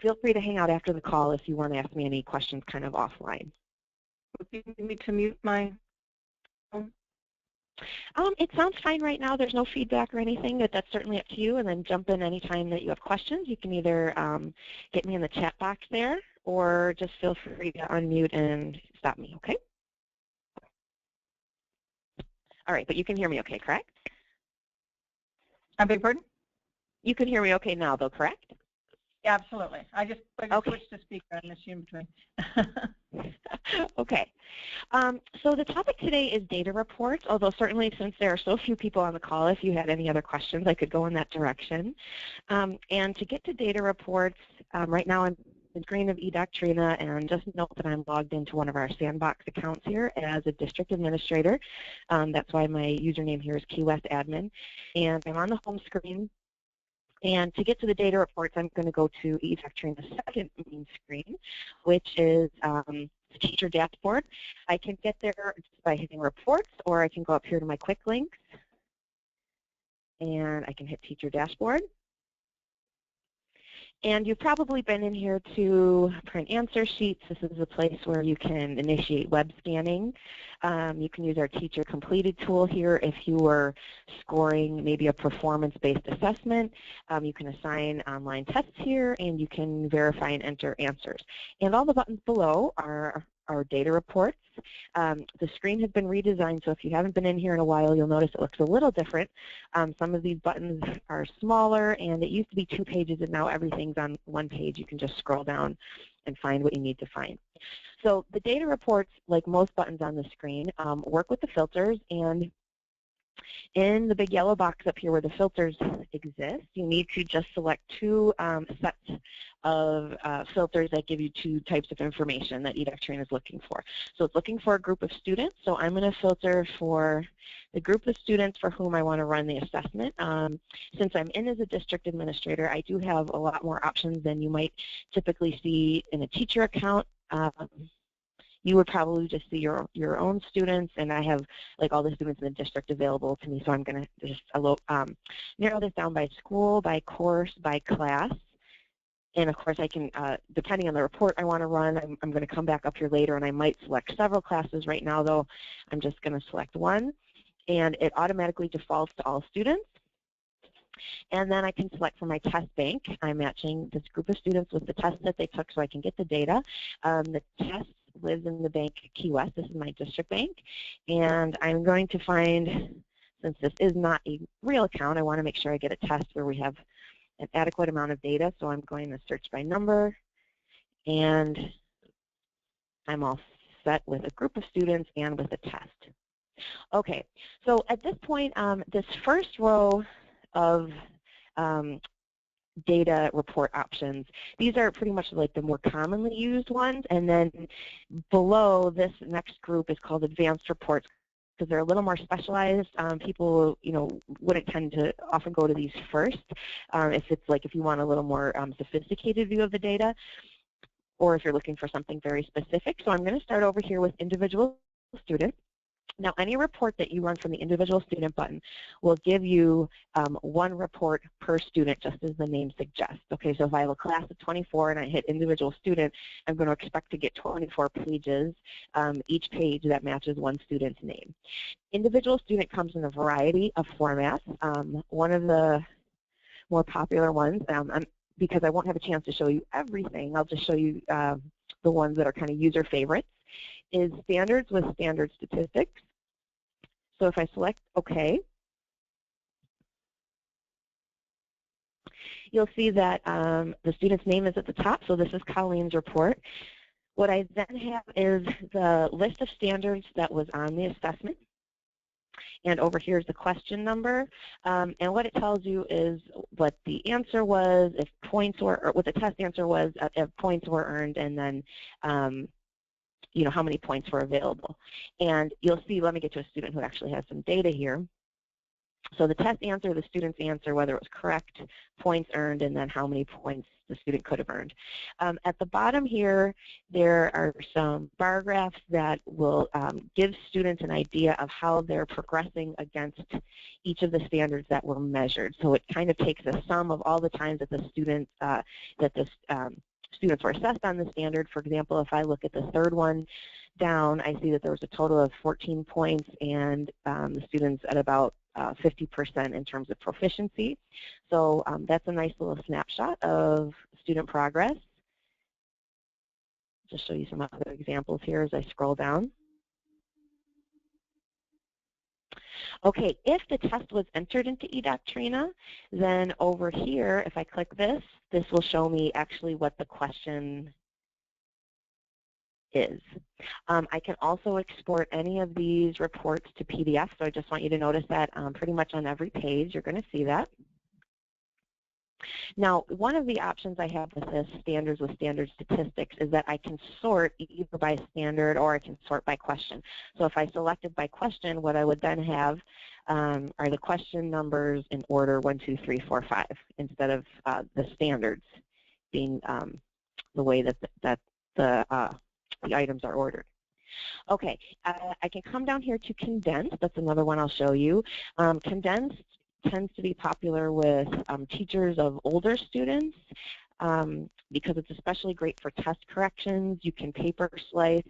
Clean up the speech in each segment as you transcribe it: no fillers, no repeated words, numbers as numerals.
feel free to hang out after the call if you want to ask me any questions kind of offline. Would you need me to mute my phone? It sounds fine right now. There's no feedback or anything, but that's certainly up to you. And then jump in anytime that you have questions. You can either get me in the chat box there or just feel free to unmute and stop me, okay? All right, but you can hear me okay, correct? I beg your pardon? You can hear me okay now, though, correct? Yeah, absolutely. I just switched to speaker and missed you in between. Okay. So the topic today is data reports, although certainly since there are so few people on the call, if you had any other questions, I could go in that direction. And to get to data reports, right now I'm the screen of eDoctrina, and just note that I'm logged into one of our sandbox accounts here as a district administrator. That's why my username here is Key West Admin. And I'm on the home screen. And to get to the data reports, I'm going to go to eDoctrina's second main screen, which is the teacher dashboard. I can get there just by hitting reports, or I can go up here to my quick links, and I can hit teacher dashboard. And you've probably been in here to print answer sheets. This is a place where you can initiate web scanning. You can use our teacher completed tool here if you were scoring maybe a performance-based assessment. You can assign online tests here, and you can verify and enter answers. And all the buttons below are our data reports. The screen has been redesigned, so if you haven't been in here in a while, you'll notice it looks a little different. Some of these buttons are smaller, and it used to be 2 pages, and now everything's on 1 page. You can just scroll down and find what you need to find. So the data reports, like most buttons on the screen, work with the filters, and in the big yellow box up here where the filters exist, you need to just select 2 sets of filters that give you 2 types of information that eDoctrina is looking for. So it's looking for a group of students, so I'm going to filter for the group of students for whom I want to run the assessment. Since I'm in as a district administrator, I do have a lot more options than you might typically see in a teacher account. You would probably just see your own students, and I have like all the students in the district available to me, so I'm going to just narrow this down by school, by course, by class. And of course I can, depending on the report I want to run, I'm going to come back up here later and I might select several classes. Right now though, I'm just going to select 1, and it automatically defaults to all students. And then I can select for my test bank. I'm matching this group of students with the test that they took so I can get the data. The test lives in the bank Key West. This is my district bank. And I'm going to find, since this is not a real account, I want to make sure I get a test where we have an adequate amount of data. So I'm going to search by number. And I'm all set with a group of students and with a test. Okay, so at this point, this first row of data report options, these are pretty much like the more commonly used ones, and then below this next group is called advanced reports because they're a little more specialized. People, wouldn't tend to often go to these first if you want a little more sophisticated view of the data, or if you're looking for something very specific. So I'm going to start over here with individual student. Now, any report that you run from the individual student button will give you 1 report per student, just as the name suggests. Okay, so if I have a class of 24 and I hit individual student, I'm going to expect to get 24 pages, each page that matches 1 student's name. Individual student comes in a variety of formats. One of the more popular ones, because I won't have a chance to show you everything, I'll just show you the ones that are kind of user favorites, is standards with standard statistics. So if I select OK, you'll see that the student's name is at the top, so this is Colleen's report. What I then have is the list of standards that was on the assessment, and over here is the question number. And what it tells you is what the answer was, if points were, or what the test answer was, if points were earned, and then how many points were available. And you'll see, let me get to a student who actually has some data here. So the test answer, the student's answer, whether it was correct, points earned, and then how many points the student could have earned. At the bottom here, there are some bar graphs that will give students an idea of how they're progressing against each of the standards that were measured. So it kind of takes a sum of all the times that the students students were assessed on the standard. For example, if I look at the third one down, I see that there was a total of 14 points, and the students at about 50% in terms of proficiency. So that's a nice little snapshot of student progress. Just show you some other examples here as I scroll down. Okay, if the test was entered into eDoctrina, then over here, if I click this, this will show me actually what the question is. I can also export any of these reports to PDF, so I just want you to notice that pretty much on every page you're going to see that. Now, one of the options I have with this standards with standard statistics is that I can sort either by standard or I can sort by question. So if I selected by question, what I would then have are the question numbers in order 1, 2, 3, 4, 5 instead of the standards being the way that the items are ordered. Okay, I can come down here to condensed. That's another one I'll show you. Condensed tends to be popular with teachers of older students because it's especially great for test corrections. You can paper slice,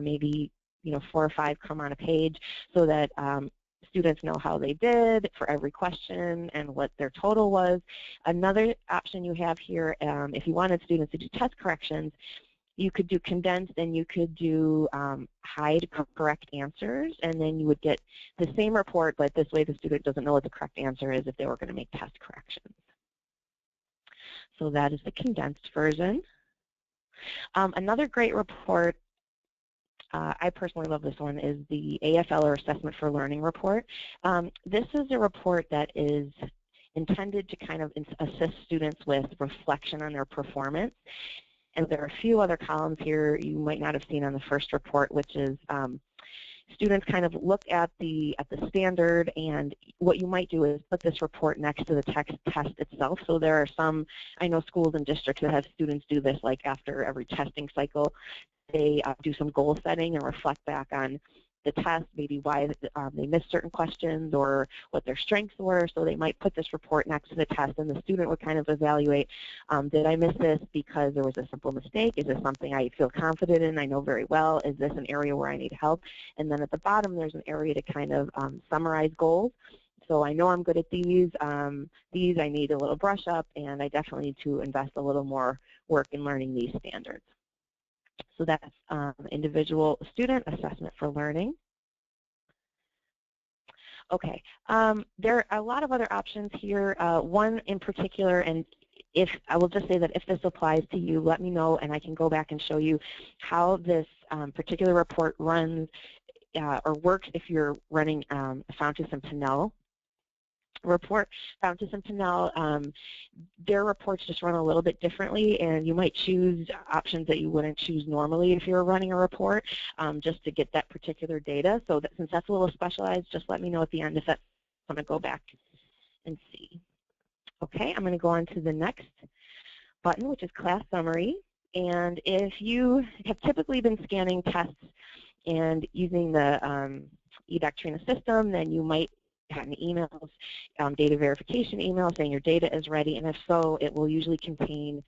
maybe 4 or 5 come on a page so that students know how they did for every question and what their total was. Another option you have here, if you wanted students to do test corrections, you could do condensed and you could do hide correct answers, and then you would get the same report, but this way the student doesn't know what the correct answer is if they were going to make test corrections. So that is the condensed version. Another great report, I personally love this one, is the AFL or Assessment for Learning report. This is a report that is intended to kind of assist students with reflection on their performance. And there are a few other columns here you might not have seen on the first report, which is students kind of look at the standard, and what you might do is put this report next to the test itself. So there are some, I know schools and districts that have students do this like after every testing cycle. They do some goal setting and reflect back on the test, maybe why they missed certain questions or what their strengths were. So they might put this report next to the test, and the student would kind of evaluate, did I miss this because there was a simple mistake? Is this something I feel confident in, I know very well? Is this an area where I need help? And then at the bottom, there's an area to kind of summarize goals. So I know I'm good at these I need a little brush up, and I definitely need to invest a little more work in learning these standards. So that's individual student assessment for learning. Okay, there are a lot of other options here. One in particular, and if I will just say that if this applies to you, let me know, and I can go back and show you how this particular report runs or works if you're running a Fountas and Pinnell report. Fountas and Pinnell, their reports just run a little bit differently, and you might choose options that you wouldn't choose normally if you're running a report just to get that particular data. So that, since that's a little specialized, just let me know at the end if that's, I'm going to go back and see. Okay, I'm going to go on to the next button, which is class summary. And if you have typically been scanning tests and using the eDoctrina system, then you might have an emails, data verification email saying your data is ready, and if so, it will usually contain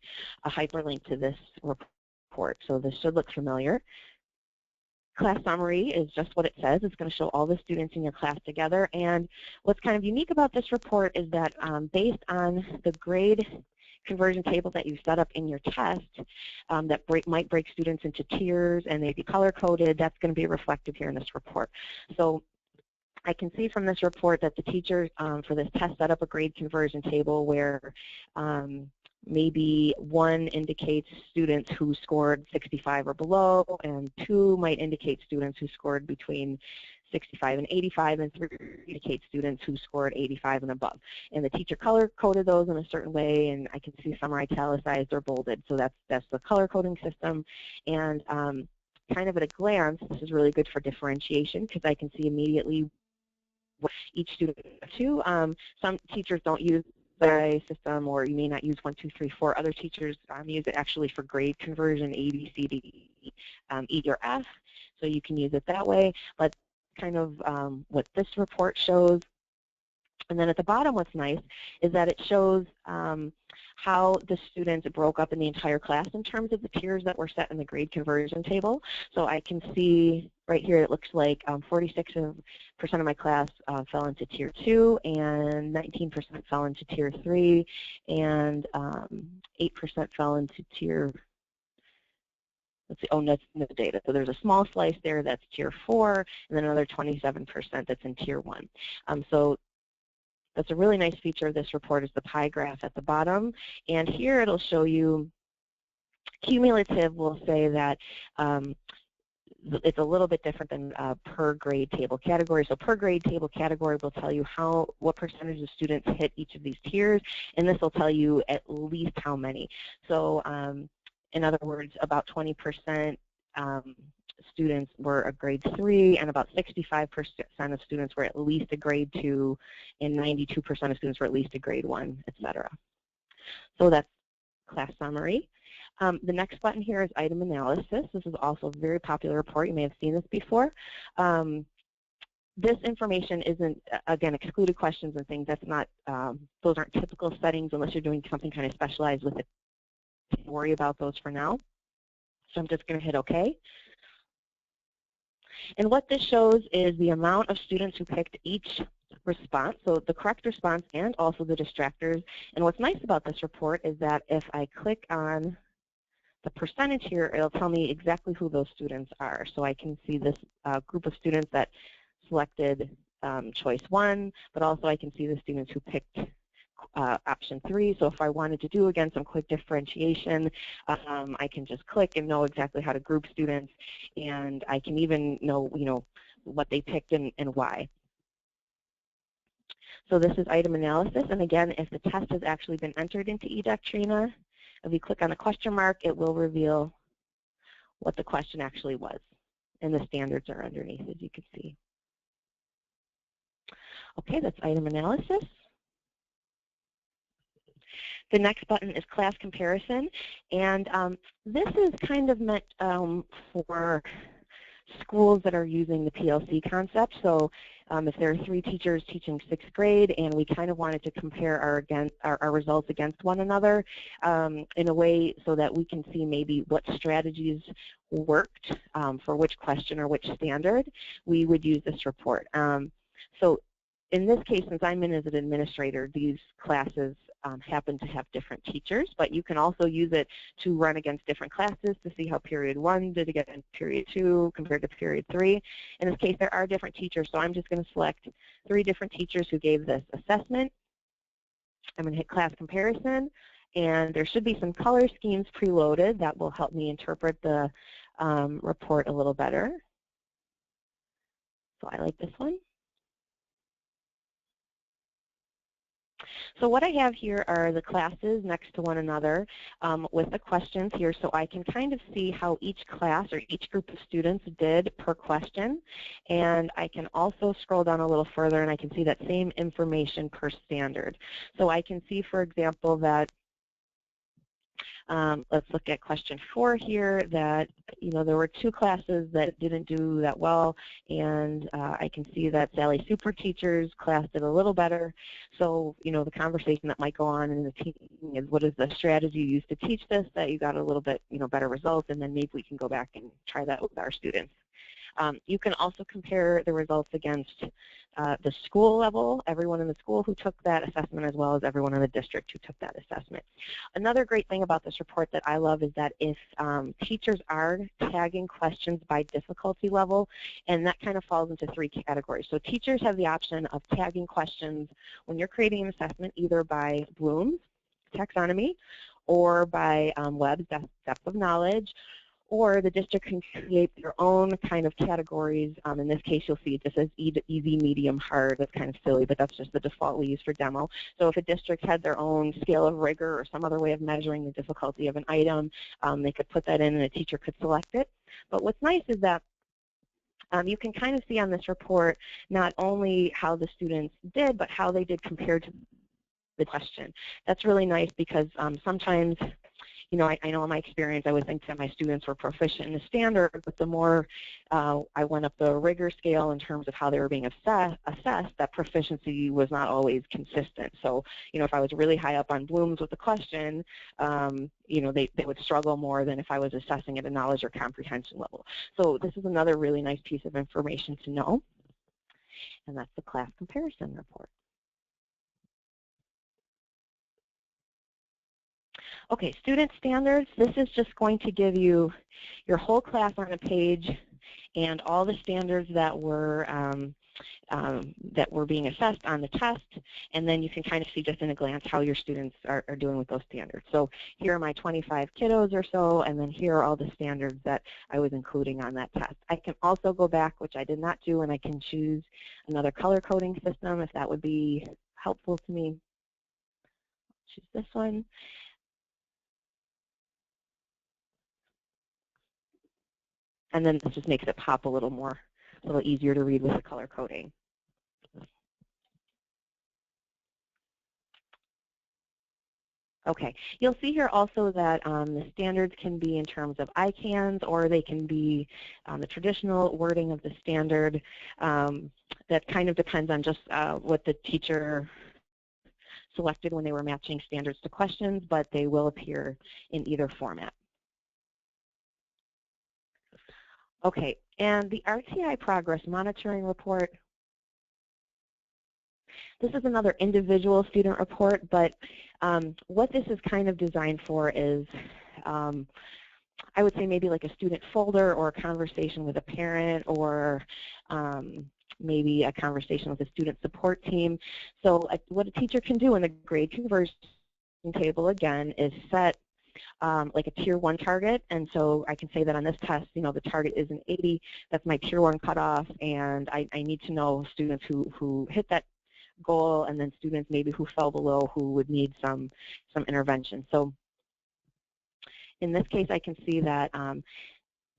a hyperlink to this report. So this should look familiar. Class summary is just what it says. It's going to show all the students in your class together, and what's kind of unique about this report is that based on the grade conversion table that you set up in your test that might break students into tiers and they'd be color-coded, that's going to be reflected here in this report. So I can see from this report that the teacher for this test set up a grade conversion table where maybe 1 indicates students who scored 65 or below, and 2 might indicate students who scored between 65 and 85, and 3 indicate students who scored 85 and above. And the teacher color-coded those in a certain way, and I can see some are italicized or bolded. So that's the color-coding system. And kind of at a glance, this is really good for differentiation because I can see immediately each student to. Some teachers don't use the system, or you may not use 1, 2, 3, 4. Other teachers use it actually for grade conversion, A, B, C, D, E, or F. So you can use it that way. But kind of what this report shows. And then at the bottom, what's nice is that it shows how the students broke up in the entire class in terms of the tiers that were set in the grade conversion table. So I can see right here, it looks like 46% of my class fell into Tier 2, and 19% fell into Tier 3, and 8% fell into Tier, let's see, oh, that's the data. So there's a small slice there that's Tier 4, and then another 27% that's in Tier 1. So that's a really nice feature of this report is the pie graph at the bottom. And here it'll show you, cumulative will say that it's a little bit different than per grade table category. So per grade table category will tell you what percentage of students hit each of these tiers, and this will tell you at least how many. So in other words, about 20% students were a grade 3, and about 65% of students were at least a grade 2, and 92% of students were at least a grade 1, etc. So that's class summary. The next button here is item analysis. This is also a very popular report. You may have seen this before. This information isn't, again, excluded questions and things. That's not, those aren't typical settings unless you're doing something kind of specialized with it. Don't worry about those for now. So I'm just going to hit OK. And what this shows is the amount of students who picked each response, so the correct response and also the distractors. And what's nice about this report is that if I click on the percentage here, it'll tell me exactly who those students are. So I can see this group of students that selected choice 1, but also I can see the students who picked option 3. So if I wanted to do, again, some quick differentiation, I can just click and know exactly how to group students, and I can even know, what they picked and why. So this is item analysis, and again, if the test has actually been entered into eDoctrina, if you click on the question mark, it will reveal what the question actually was, and the standards are underneath, as you can see. Okay, that's item analysis. The next button is class comparison, and this is kind of meant for schools that are using the PLC concept. So if there are 3 teachers teaching 6th grade and we kind of wanted to compare our results against one another in a way so that we can see maybe what strategies worked for which question or which standard, we would use this report. So in this case, since I'm in as an administrator, these classes happen to have different teachers, but you can also use it to run against different classes to see how period 1 did against period 2 compared to period 3. In this case, there are different teachers, so I'm just going to select 3 different teachers who gave this assessment. I'm going to hit class comparison, and there should be some color schemes preloaded that will help me interpret the report a little better. So I like this one. So what I have here are the classes next to one another with the questions here, so I can kind of see how each class or each group of students did per question. And I can also scroll down a little further and I can see that same information per standard. So I can see, for example, that let's look at question 4 here, that there were 2 classes that didn't do that well, and I can see that Sally Super Teacher's class did a little better. So the conversation that might go on in the team is, what is the strategy you used to teach this that you got a little bit better results, and then maybe we can go back and try that with our students. You can also compare the results against the school level, everyone in the school who took that assessment, as well as everyone in the district who took that assessment. Another great thing about this report that I love is that if teachers are tagging questions by difficulty level, and that kind of falls into 3 categories. So teachers have the option of tagging questions when you're creating an assessment either by Bloom's taxonomy or by Webb's depth of knowledge, or the district can create their own kind of categories. In this case, you'll see it just says easy, medium, hard. That's kind of silly, but that's just the default we use for demo. So if a district had their own scale of rigor or some other way of measuring the difficulty of an item, they could put that in and a teacher could select it. But what's nice is that You can kind of see on this report not only how the students did, but how they did compared to the question. That's really nice because sometimes, you know, I know in my experience I would think that my students were proficient in the standard, but the more I went up the rigor scale in terms of how they were being assessed, that proficiency was not always consistent. So, you know, if I was really high up on Bloom's with the question, you know, they would struggle more than if I was assessing at a knowledge or comprehension level. So this is another really nice piece of information to know, and that's the class comparison report. Okay, student standards, this is just going to give you your whole class on a page and all the standards that were being assessed on the test, and then you can kind of see just in a glance how your students are doing with those standards. So here are my 25 kiddos or so, and then here are all the standards that I was including on that test. I can also go back, which I did not do, and I can choose another color coding system if that would be helpful to me. Choose this one. And then this just makes it pop a little easier to read with the color coding. Okay, you'll see here also that the standards can be in terms of ICANNs, or they can be the traditional wording of the standard. That kind of depends on just what the teacher selected when they were matching standards to questions, but they will appear in either format. Okay, and the RTI Progress Monitoring Report. This is another individual student report, but what this is kind of designed for is, I would say maybe like a student folder or a conversation with a parent, or maybe a conversation with a student support team. So what a teacher can do in the grade conversion table, again, is set like a tier 1 target, and so I can say that on this test, you know, the target is an 80. That's my tier 1 cutoff, and I need to know students who hit that goal, and then students maybe who fell below who would need some intervention. So in this case, I can see that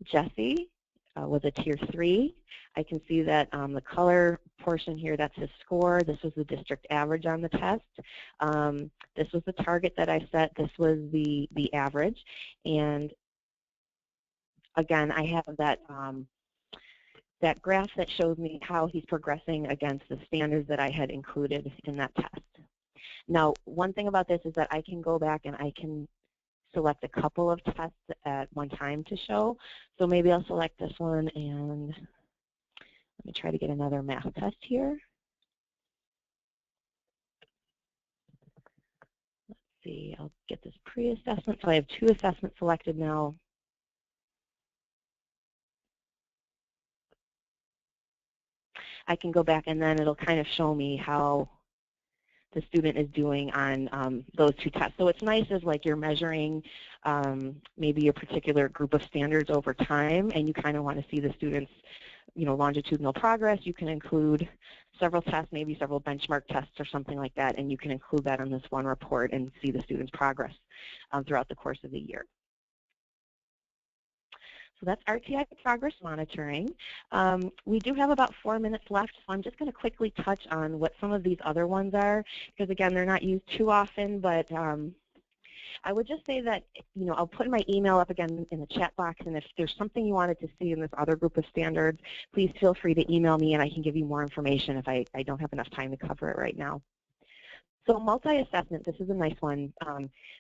Jesse was a tier 3. I can see that the color portion here, that's his score. This was the district average on the test. This was the target that I set. This was the average. And again, I have that that graph that shows me how he's progressing against the standards that I had included in that test. Now, one thing about this is that I can go back and I can select a couple of tests at one time to show. So maybe I'll select this one, and let me try to get another math test here. Let's see, I'll get this pre-assessment. So I have 2 assessments selected now. I can go back, and then it'll kind of show me how the student is doing on those 2 tests. So what's nice is like you're measuring maybe your particular group of standards over time, and you kind of want to see the students, you know, longitudinal progress. You can include several tests, maybe several benchmark tests or something like that, and you can include that in this one report and see the students' progress throughout the course of the year. So that's RTI progress monitoring. We do have about 4 minutes left, so I'm just going to quickly touch on what some of these other ones are, because again, they're not used too often, but I would just say that, you know, I'll put my email up again in the chat box, and if there's something you wanted to see in this other group of standards, please feel free to email me and I can give you more information if I don't have enough time to cover it right now. So multi-assessment, this is a nice one.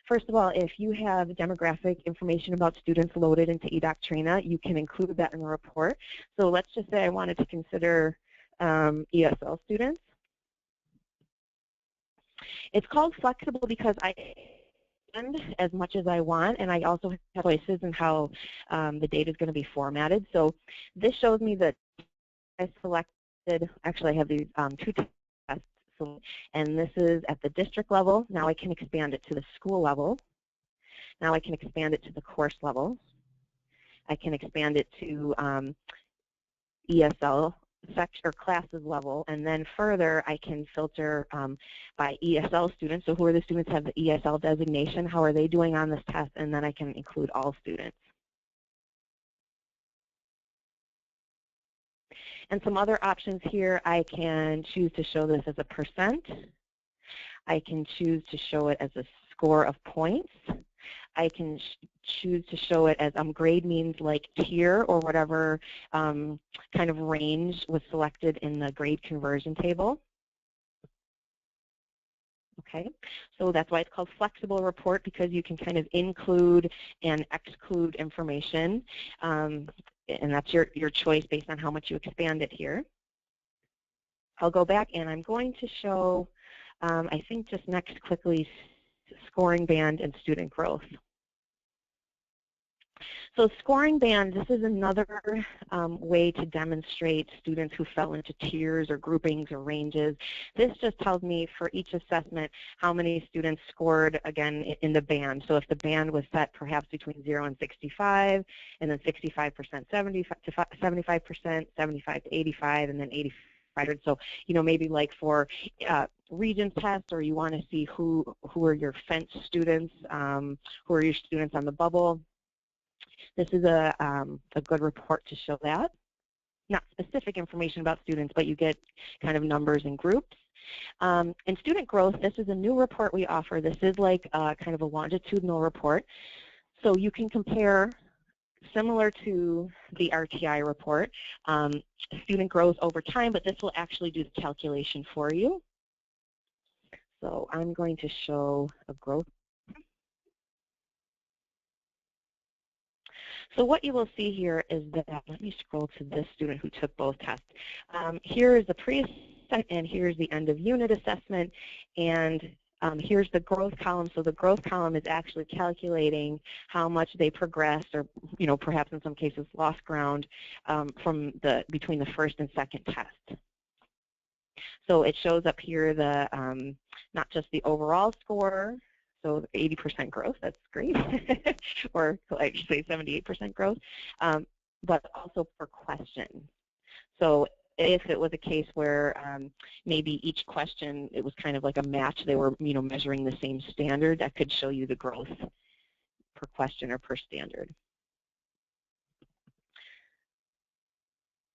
First of all, if you have demographic information about students loaded into eDoctrina, you can include that in the report. So let's just say I wanted to consider ESL students. It's called flexible because I spend as much as I want, and I also have choices in how the data is going to be formatted. So this shows me that I selected, actually I have these 2 tests. And this is at the district level. Now I can expand it to the school level. Now I can expand it to the course level. I can expand it to ESL section or classes level, and then further I can filter by ESL students. So who are the students who have the ESL designation? How are they doing on this test? And then I can include all students. And some other options here, I can choose to show this as a percent. I can choose to show it as a score of points. I can choose to show it as grade means like tier or whatever kind of range was selected in the grade conversion table. Okay, so that's why it's called flexible report, because you can kind of include and exclude information, and that's your choice based on how much you expand it here. I'll go back and I'm going to show, I think just next quickly, scoring band and student growth. So scoring band, this is another way to demonstrate students who fell into tiers or groupings or ranges. This just tells me for each assessment how many students scored, again, in the band. So if the band was set perhaps between 0 and 65, and then 65%, 75%, 75 to 85, and then 85. So, maybe like for region tests, or you want to see who are your fence students, who are your students on the bubble. This is a good report to show that. Not specific information about students, but you get kind of numbers and groups. In student growth, this is a new report we offer. This is like kind of a longitudinal report. So you can compare, similar to the RTI report, student growth over time, but this will actually do the calculation for you. So I'm going to show a growth. So what you will see here is that, let me scroll to this student who took both tests. Here is the pre-assessment, and here's the end of unit assessment, and here's the growth column. So the growth column is actually calculating how much they progressed, or perhaps in some cases lost ground between the first and second test. So it shows up here the not just the overall score. So 80% growth, that's great, or I should say 78% growth, but also per question. So if it was a case where maybe each question, it was kind of like a match, they were measuring the same standard, that could show you the growth per question or per standard.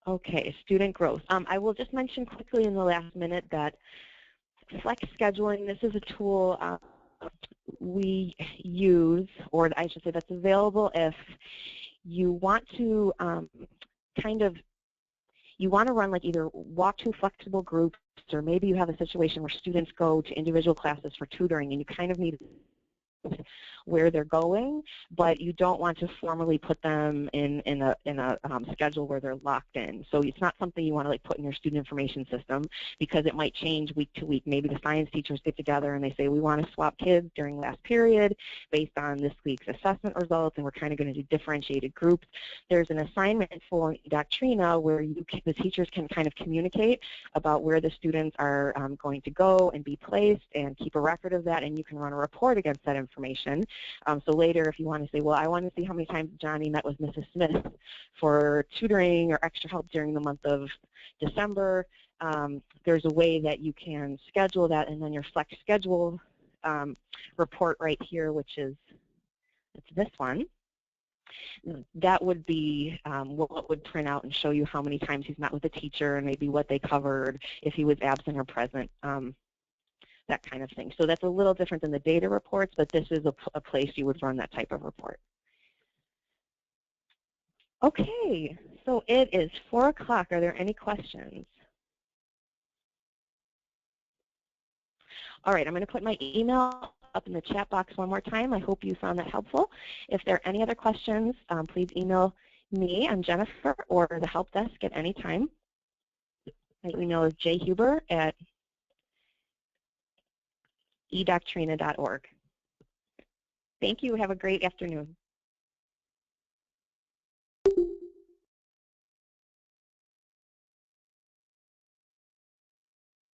Okay, student growth. I will just mention quickly in the last minute that flex scheduling, this is a tool we use, or I should say that's available if you want to you want to run like either walk to flexible groups, or maybe you have a situation where students go to individual classes for tutoring and you kind of need where they're going, but you don't want to formally put them in a schedule where they're locked in. So it's not something you want to like put in your student information system, because it might change week to week. Maybe the science teachers get together and they say, we want to swap kids during last period based on this week's assessment results, and we're kind of going to do differentiated groups. There's an assignment for Doctrina where the teachers can kind of communicate about where the students are going to go and be placed, and keep a record of that, and you can run a report against that information. So later, if you want to say, well, I want to see how many times Johnny met with Mrs. Smith for tutoring or extra help during the month of December, there's a way that you can schedule that, and then your flex schedule report right here, which is this one. That would be what would print out and show you how many times he's met with a teacher, and maybe what they covered, if he was absent or present. That kind of thing. So that's a little different than the data reports, but this is a place you would run that type of report. Okay, so it is 4 o'clock. Are there any questions? All right, I'm going to put my email up in the chat box one more time. I hope you found that helpful. If there are any other questions, please email me, I'm Jennifer, or the help desk at any time. My email is jhuber@edoctrina.org. Thank you. Have a great afternoon.